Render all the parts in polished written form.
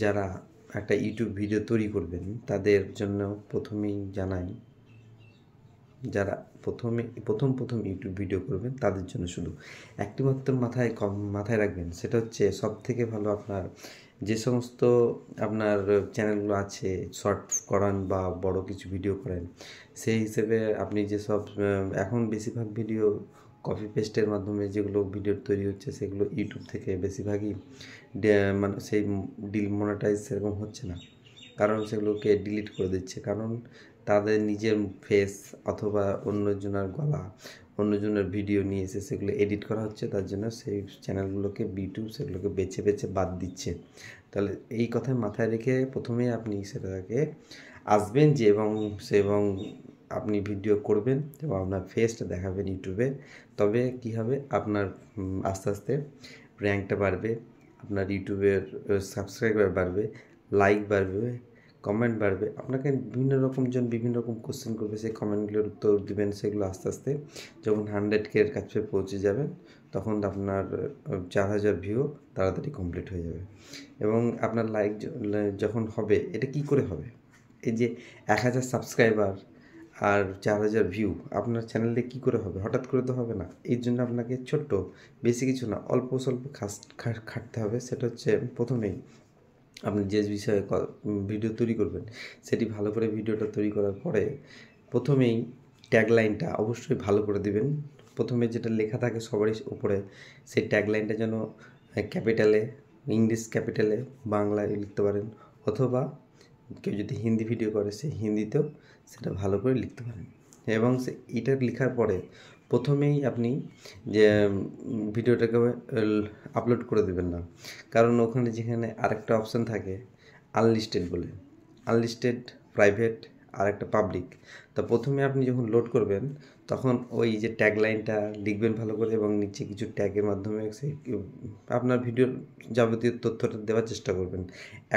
যারা একটা YouTube video তৈরি করবেন তাদের জন্য প্রথমেই জানাই, যারা প্রথম ইউটিউব ভিডিও করবেন তাদের জন্য শুধু একটি মাত্র মাথায় রাখবেন, সেটা হচ্ছে সবথেকে ভালো আপনার যে সমস্ত আপনার চ্যানেলগুলো আছে শর্ট করান বা বড় কিছু ভিডিও করেন, সেই হিসেবে আপনি যেসব এখন বেশিরভাগ ভিডিও কপি পেস্টের মাধ্যমে যেগুলো ভিডিও তৈরি হচ্ছে সেগুলো ইউটিউব থেকে বেশিরভাগই মানে সেই ডিমনিটাইজ সেরকম হচ্ছে না, কারণ সেগুলোকে ডিলিট করে দিচ্ছে। কারণ তাদের নিজের ফেস অথবা অন্যজনের গলা, অন্যজনের ভিডিও নিয়ে এসে সেগুলো এডিট করা হচ্ছে, তার জন্য সেই চ্যানেলগুলোকে ইউটিউব সেগুলোকে বেছে বেছে বাদ দিচ্ছে। তাহলে এই কথা মাথায় রেখে প্রথমেই আপনি সেটাকে আসবেন যে এবং আপনি ভিডিও করবেন এবং আপনার ফেসটা দেখাবেন ইউটিউবে, তবে কী হবে আপনার আস্তে আস্তে র্যাঙ্কটা বাড়বে, আপনার ইউটিউবের সাবস্ক্রাইবার বাড়বে, লাইক বাড়বে, কমেন্ট বাড়বে। আপনাকে বিভিন্ন রকম কোশ্চেন করবে, সেই কমেন্টগুলোর উত্তর দিবেন, সেগুলো আস্তে আস্তে যখন 100K এর কাছে পৌঁছে যাবেন তখন আপনার 4000 ভিউ তাড়াতাড়ি কমপ্লিট হয়ে যাবে। এবং আপনার লাইক যখন হবে, এটা কি করে হবে? এই যে 1000 সাবস্ক্রাইবার আর 4000 ভিউ আপনার চ্যানেলে কী করে হবে? হঠাৎ করে তো হবে না। এই জন্য আপনাকে ছোট্ট, বেশি কিছু না, অল্প স্বল্প খাটতে হবে। সেটা হচ্ছে প্রথমেই আপনি যে বিষয়ে ভিডিও তৈরি করবেন সেটি ভালো করে ভিডিওটা তৈরি করার পরে প্রথমেই ট্যাগলাইনটা অবশ্যই ভালো করে দিবেন। প্রথমে যেটা লেখা থাকে সবারই উপরে, সেই ট্যাগলাইনটা যেন ক্যাপিটালে, ইংলিশ ক্যাপিটালে, বাংলায় লিখতে পারেন, অথবা কেউ যদি হিন্দি ভিডিও করে সে হিন্দিতেও সেটা ভালো করে লিখতে পারেন। এবং এটা লেখার পরে প্রথমেই আপনি যে ভিডিওটাকে আপলোড করে দেবেন না, কারণ ওখানে যেখানে আরেকটা অপশান থাকে আনলিস্টেড বলে, আনলিস্টেড, প্রাইভেট আর একটা পাবলিক। তা প্রথমে আপনি যখন লোড করবেন তখন ওই যে ট্যাগলাইনটা লিখবেন ভালো করে এবং নিচে কিছু ট্যাগের মাধ্যমে আপনার ভিডিওর যাবতীয় তথ্যটা দেওয়ার চেষ্টা করবেন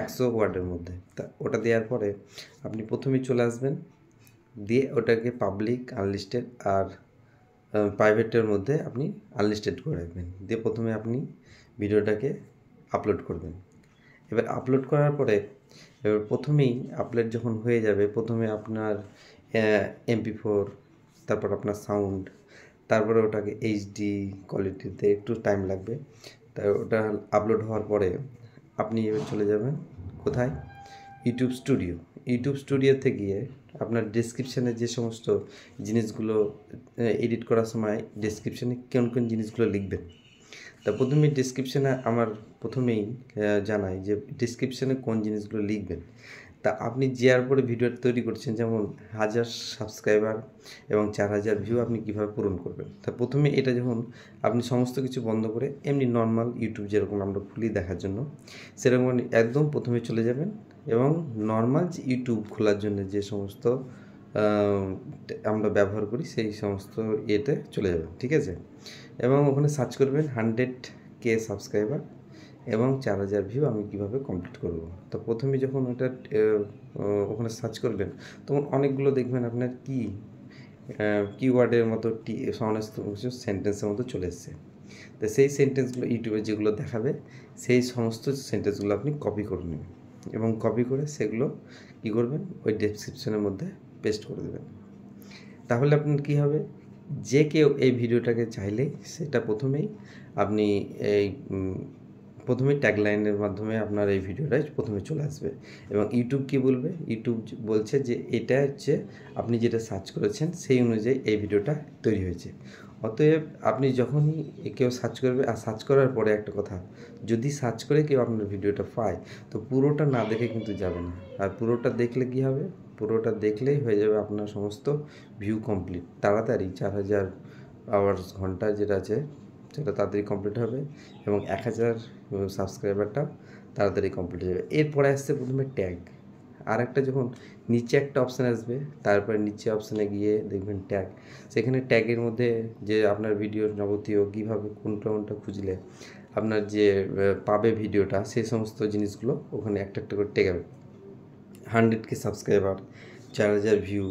100 ওয়ার্ডের মধ্যে। তা ওটা দেওয়ার পরে আপনি প্রথমেই চলে আসবেন, দিয়ে ওটাকে পাবলিক, আনলিস্টেড আর প্রাইভেটের মধ্যে আপনি আনলিস্টেড করে রাখবেন, দিয়ে প্রথমে আপনি ভিডিওটাকে আপলোড করবেন। এবার আপলোড করার পরে এবার প্রথমেই আপলোড যখন হয়ে যাবে, প্রথমে আপনার MP4, তারপর আপনার সাউন্ড, তারপরে ওটাকে HD কোয়ালিটিতে একটু টাইম লাগবে। তাই ওটা আপলোড হওয়ার পরে আপনি এবার চলে যাবেন কোথায়? ইউটিউব স্টুডিওতে গিয়ে আপনার ডেসক্রিপশানে যে সমস্ত জিনিসগুলো এডিট করার সময় ডেসক্রিপশানে কোন জিনিসগুলো লিখবেন। তা প্রথমেই ডেসক্রিপশানে প্রথমেই জানাই যে ডেসক্রিপশানে কোন জিনিসগুলো লিখবেন। তা আপনি যার পরে ভিডিও তৈরি করছেন, যেমন 1000 সাবস্ক্রাইবার এবং 4000 ভিউ আপনি কীভাবে পূরণ করবেন। তা প্রথমে এটা যখন আপনি সমস্ত কিছু বন্ধ করে এমনি নর্মাল ইউটিউব যেরকম আমরা খুলি দেখার জন্য, সেরকম একদম প্রথমে চলে যাবেন এবং নর্মাল যে ইউটিউব খোলার জন্য যে সমস্ত আমরা ব্যবহার করি সেই সমস্ত ইয়েতে চলে যাবেন, ঠিক আছে? এবং ওখানে সার্চ করবেন 100K সাবস্ক্রাইবার এবং 4000 ভিউ আমি কীভাবে কমপ্লিট করব। তো প্রথমে যখন ওটা ওখানে সার্চ করবেন তখন অনেকগুলো দেখবেন আপনার কিওয়ার্ডের মতো সমস্ত কিছু সেন্টেন্সের মতো চলে এসছে। তো সেই সেন্টেন্সগুলো ইউটিউবে যেগুলো দেখাবে সেই সমস্ত সেন্টেন্সগুলো আপনি কপি করে নেবেন এবং কপি করে সেগুলো কী করবেন, ওই ডেসক্রিপশনের মধ্যে পেস্ট করে দেবেন। তাহলে আপনার কী হবে, যে কেউ এই ভিডিওটাকে চাইলে সেটা প্রথমেই ট্যাগলাইনের মাধ্যমে আপনার এই ভিডিওটাই প্রথমে চলে আসবে এবং ইউটিউব কী বলবে, ইউটিউব বলছে যে এটা হচ্ছে আপনি যেটা সার্চ করেছেন সেই অনুযায়ী এই ভিডিওটা তৈরি হয়েছে। অতএব আপনি যখনই কেউ সার্চ করবে, আর সার্চ করার পরে একটা কথা, যদি সার্চ করে কেউ আপনার ভিডিওটা পায় তো পুরোটা না দেখে কিন্তু যাবে না। আর পুরোটা দেখলে কী হবে, পুরোটা দেখলেই হয়ে যাবে আপনার সমস্ত ভিউ কমপ্লিট তাড়াতাড়ি। 4000 আওয়ার্স, ঘন্টা যেটা আছে সেটা তাড়াতাড়ি কমপ্লিট হবে এবং 1000 সাবস্ক্রাইবারটা তাড়াতাড়ি কমপ্লিট হয়ে যাবে। এরপরে আসছে প্রথমে ট্যাগ, আর একটা যখন নিচে একটা অপশান আসবে, তারপরে নিচে অপশানে গিয়ে দেখবেন ট্যাগ। সেখানে ট্যাগের মধ্যে যে আপনার ভিডিওর যাবতীয় কীভাবে কোনটা খুঁজলে আপনার যে পাবে ভিডিওটা, সেই সমস্ত জিনিসগুলো ওখানে একটা একটা করে ট্যাগ হবে। 100K সাবস্ক্রাইবার, 4000 ভিউ,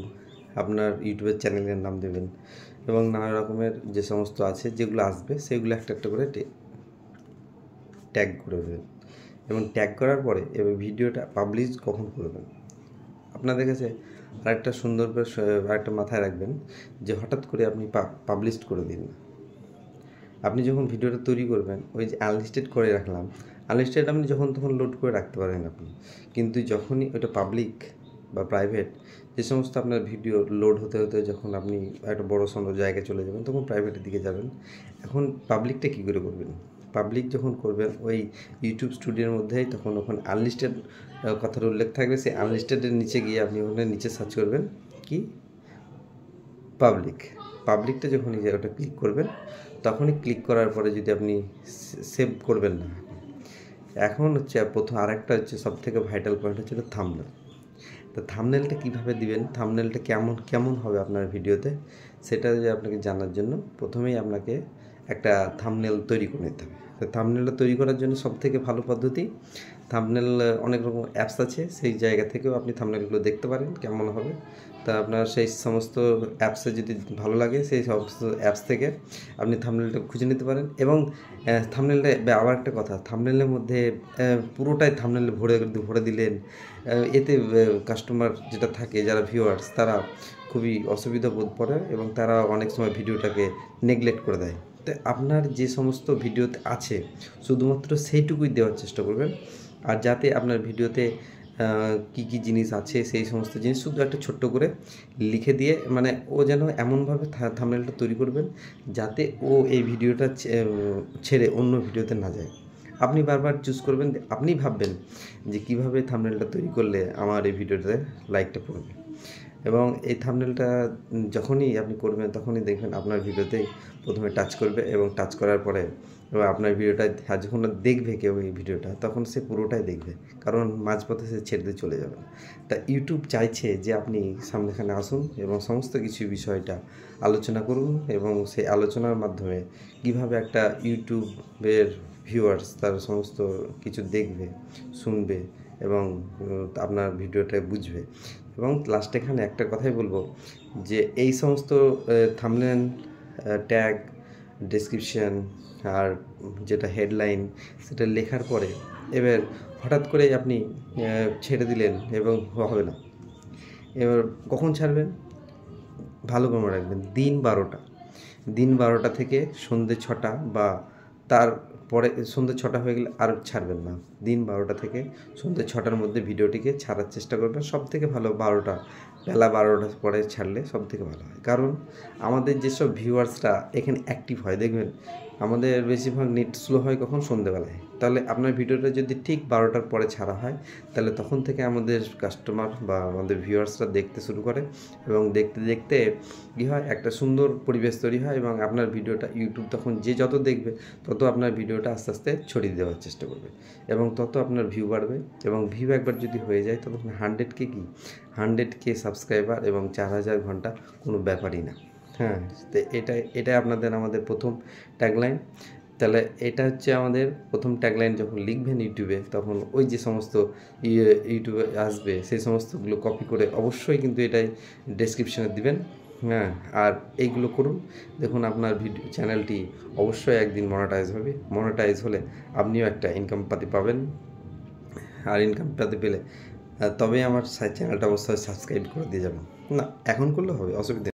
আপনার ইউটিউবের চ্যানেলের নাম দেবেন এবং নানা রকমের যে সমস্ত আছে যেগুলো আসবে সেগুলো একটা একটা করে ট্যাগ করে দেবেন এবং ট্যাগ করার পরে এবার ভিডিওটা পাবলিশ কখন করবেন। আপনাদের কাছে আরেকটা সুন্দর করে আরেকটা মাথায় রাখবেন যে হঠাৎ করে আপনি পাবলিশ করে দিন না। আপনি যখন ভিডিওটা তৈরি করবেন ওই যে আনলিস্টেড করে রাখলাম, আনলিস্টেড আপনি যখন তখন লোড করে রাখতে পারেন আপনি, কিন্তু যখনই ওটা পাবলিক বা প্রাইভেট যে সমস্ত আপনার ভিডিও লোড হতে হতে যখন আপনি একটা বড় সড়ো জায়গায় চলে যাবেন তখন প্রাইভেটের দিকে যাবেন। এখন পাবলিকটা কী করে করবেন? পাবলিক যখন করবেন ওই ইউটিউব স্টুডিওর মধ্যেই তখন ওখানে আনলিস্টেড কথার উল্লেখ থাকবে, সেই আনলিস্টেডের নিচে গিয়ে আপনি ওখানে নিচে সার্চ করবেন কি পাবলিকটা যখনই ওটা ক্লিক করবেন তখনই ক্লিক করার পরে যদি আপনি সেভ করবেন না, এখন হচ্ছে প্রথম আরেকটা হচ্ছে সবথেকে ভাইটাল পয়েন্ট হচ্ছে থাম্বনেল। তো থাম্বনেলটা কীভাবে দিবেন, থাম্বনেলটা কেমন হবে আপনার ভিডিওতে, সেটা যদি আপনাকে জানার জন্য প্রথমেই আপনাকে একটা থাম্বনেল তৈরি করে নিতে হবে। তো থাম্বনেলটা তৈরি করার জন্য সবথেকে ভালো পদ্ধতি, থাম্বনেল অনেক রকম অ্যাপস আছে, সেই জায়গা থেকেও আপনি থাম্বনেলগুলো দেখতে পারেন কেমন হবে। তা আপনার সেই সমস্ত অ্যাপসে যদি ভালো লাগে সেই সমস্ত অ্যাপস থেকে আপনি থাম্বনেলটা খুঁজে নিতে পারেন। এবং থাম্বনেলটা আবার একটা কথা, থাম্বনেলের মধ্যে পুরোটাই থাম্বনেল ভরে দিলেন, এতে কাস্টমার যেটা থাকে যারা ভিউয়ার্স তারা খুবই অসুবিধা বোধ করে এবং তারা অনেক সময় ভিডিওটাকে নেগলেক্ট করে দেয়। তো আপনার যে সমস্ত ভিডিওতে আছে শুধুমাত্র সেইটুকুই দেওয়ার চেষ্টা করবেন, আর যাতে আপনার ভিডিওতে কী কী জিনিস আছে সেই সমস্ত জিনিস শুধু একটা ছোট্ট করে লিখে দিয়ে, মানে ও যেন এমনভাবে থাম্বনেলটা তৈরি করবেন যাতে ও এই ভিডিওটা ছেড়ে অন্য ভিডিওতে না যায়। আপনি বারবার চুজ করবেন, আপনি ভাববেন যে কীভাবে থাম্বনেলটা তৈরি করলে আমার এই ভিডিওটাতে লাইকটা পড়বে, এবং এই থাম্বনেলটা যখনই আপনি করবেন তখনই দেখবেন আপনার ভিডিওতেই প্রথমে টাচ করবে, এবং টাচ করার পরে এবার আপনার ভিডিওটা যখন দেখবে কেউ এই ভিডিওটা তখন সে পুরোটাই দেখবে, কারণ মাঝপথে সে ছেড়ে দিয়ে চলে যাবে। তা ইউটিউব চাইছে যে আপনি সামনেখানে আসুন এবং সমস্ত কিছু বিষয়টা আলোচনা করুন, এবং সেই আলোচনার মাধ্যমে কীভাবে একটা ইউটিউবের ভিউয়ার্স তার সমস্ত কিছু দেখবে, শুনবে এবং আপনার ভিডিওটা বুঝবে। এবং লাস্টে এখানে একটা কথাই বলবো যে এই সমস্ত থাম্বনেল, ট্যাগ, ডেসক্রিপশন আর যেটা হেডলাইন সেটা লেখার পরে এবার হঠাৎ করে আপনি ছেড়ে দিলেন এবং হবে না। এবার কখন ছাড়বেন ভালো করে মনে রাখবেন, দিন 12টা থেকে সন্ধ্যে 6টা বা তার পরে সন্ধ্যে 6টা হয়ে গেলে আর ছাড়বেন না। দিন 12টা থেকে সন্ধ্যে 6টার মধ্যে ভিডিওটিকে ছাড়ার চেষ্টা করবেন। সবথেকে ভালো বেলা 12টার পরে ছাড়লে সবথেকে ভালো হয়, কারণ আমাদের যেসব ভিউয়ার্সরা এখানে অ্যাক্টিভ হয় দেখবেন আমাদের বেশিরভাগ নেট স্লো হয় কখন, সন্ধ্যেবেলায়। তাহলে আপনার ভিডিওটা যদি ঠিক 12টার পরে ছাড়া হয় তাহলে তখন থেকে আমাদের কাস্টমার বা আমাদের ভিউয়ার্সরা দেখতে শুরু করে, এবং দেখতে দেখতে কী হয় একটা সুন্দর পরিবেশ তৈরি হয়, এবং আপনার ভিডিওটা ইউটিউব তখন যে যত দেখবে তত আপনার ভিডিওটা আস্তে আস্তে ছড়িয়ে দেওয়ার চেষ্টা করবে, এবং তত আপনার ভিউ বাড়বে। এবং ভিউ একবার যদি হয়ে যায় তখন 100K সাবস্ক্রাইবার এবং 4000 ঘন্টা কোনো ব্যাপারই না। হ্যাঁ, তো এটাই আমাদের প্রথম ট্যাগলাইন। তাহলে এটা হচ্ছে আমাদের প্রথম ট্যাগলাইন। যখন লিখবেন ইউটিউবে তখন ওই যে সমস্ত ইউটিউবে আসবে সেই সমস্তগুলো কপি করে অবশ্যই কিন্তু এটাই ডেসক্রিপশনে দিবেন। হ্যাঁ, আর এইগুলো করুন, দেখুন আপনার চ্যানেলটি অবশ্যই একদিন মনিটাইজ হলে আপনিও একটা ইনকাম পাতি পাবেন, আর ইনকাম পাতি পেলে তবেই আমার চ্যানেলটা অবশ্যই সাবস্ক্রাইব করে দিয়ে যাবেন। না এখন করলে হবে, অসুবিধা